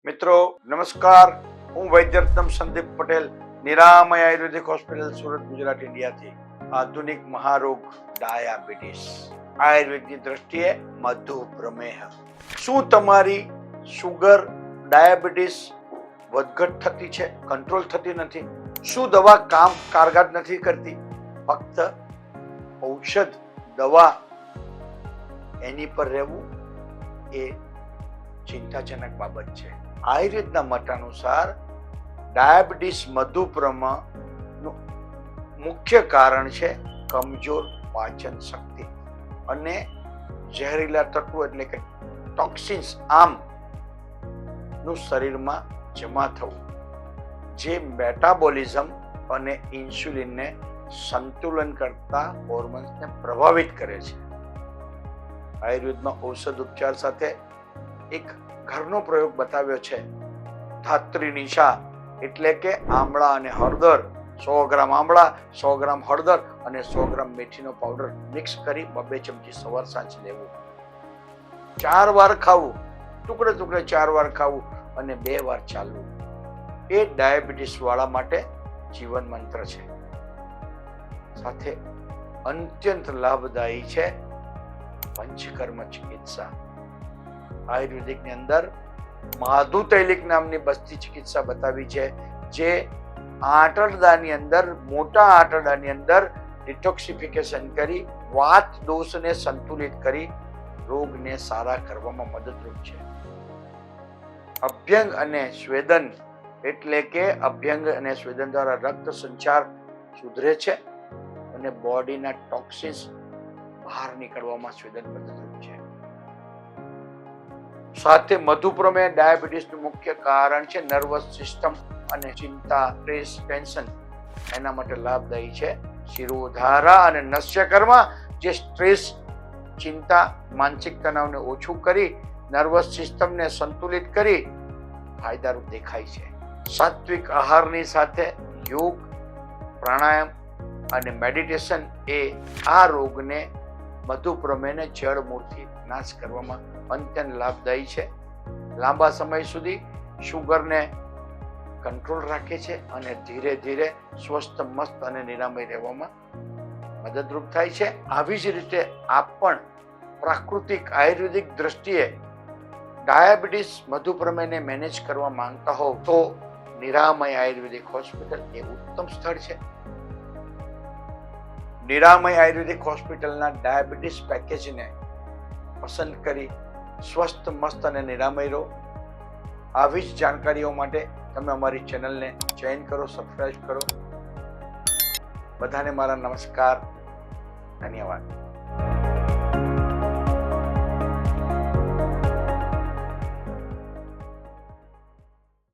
મિત્રો નમસ્કાર, હું વૈદ્યરત્નમ સંદીપ પટેલ, નિરામય આયુર્વેદિક હોસ્પિટલ સુરત ગુજરાત ઇન્ડિયાથી. આધુનિક મહારોગ ડાયાબિટીસ, આયુર્વેદની દ્રષ્ટિએ મધુપ્રમેહ. શું તમારી શુગર ડાયાબિટીસ વધઘટ થતી છે, કંટ્રોલ થતી નથી? શું દવા કારગર નથી કરતી? ફક્ત ઔષધ દવા એની પર રહેવું એ ચિંતાજનક બાબત છે. આયુર્વેદના મત અનુસાર ડાયાબિટીસ મધુપ્રમેહનું મુખ્ય કારણ છે કમજોર પાચન શક્તિ અને ઝેરીલા તત્વો એટલે કે ટોક્સિન્સ નું શરીરમાં જમા થવું, જે મેટાબોલિઝમ અને ઇન્સ્યુલિનને સંતુલન કરતા હોર્મોન્સને પ્રભાવિત કરે છે. આયુર્વેદમાં ઔષધ ઉપચાર સાથે એક ઘરનો પ્રયોગ બતાવ્યો છે. ધાત્રીની શા એટલે કે આમળા અને હળદર, 100 ગ્રામ આમળા, 100 ગ્રામ હળદર અને 100 ગ્રામ મેથીનો પાવડર મિક્સ કરી 2 ચમચી સવાર સાંજ લેવું. 4 વાર ખાવું, ટુકડે 4 વાર ખાવું અને 2 વાર ચાલવું. એ ડાયાબિટીસ વાળા માટે જીવન મંત્ર છે. સાથે અત્યંત લાભદાયી છે પંચકર્મ ચિકિત્સા. આયુર્વેદિકની અંદર માધુ તૈલિક નામની બસ્તી ચિકિત્સા બતાવી છે, જે આંતરડાની અંદર, મોટા આંતરડાની અંદર ડિટોક્સિફિકેશન કરી વાત દોષને સંતુલિત કરી રોગને સારા કરવામાં મદદરૂપ છે. અભ્યંગ અને સ્વેદન એટલે કે અભ્યંગ અને સ્વેદન દ્વારા રક્ત સંચાર સુધરે છે અને બોડીના ટોક્સિન્સ બહાર નીકળવામાં સ્વેદન મદદરૂપ છે. સાથે મધુપ્રમેહ ડાયાબિટીસનું મુખ્ય કારણ છે નર્વસ સિસ્ટમ અને ચિંતા, સ્ટ્રેસ, ટેન્શન. એના માટે લાભદાયી છે શિરોધારા અને નસ્યકર્મ, જે સ્ટ્રેસ, ચિંતા, માનસિક તણાવને ઓછું કરી નર્વસ સિસ્ટમને સંતુલિત કરી ફાયદારૂપ દેખાય છે. સાત્વિક આહારની સાથે યોગ, પ્રાણાયામ અને મેડિટેશન એ આ રોગને, મધુપ્રમેહને જડ મૂળથી નાશ કરવામાં અત્યંત લાભદાયી છે. લાંબા સમય સુધી શુગરને કંટ્રોલ રાખે છે અને ધીરે ધીરે સ્વસ્થ, મસ્ત અને નિરામય રહેવામાં મદદરૂપ થાય છે. આવી જ રીતે આપ પણ પ્રાકૃતિક આયુર્વેદિક દ્રષ્ટિએ ડાયાબિટીસ મધુપ્રમેહને મેનેજ કરવા માંગતા હોવ તો નિરામય આયુર્વેદિક હોસ્પિટલ એ ઉત્તમ સ્થળ છે. નિરામય આયુર્વેદિક હોસ્પિટલના ડાયાબિટીસ પેકેજને પસંદ કરી સ્વસ્થ, મસ્ત અને નિરામય રહો. આવી જ જાણકારીઓ માટે તમે અમારી ચેનલને જોઈન કરો, સબસ્ક્રાઇબ કરો. બધાને મારા નમસ્કાર, ધન્યવાદ.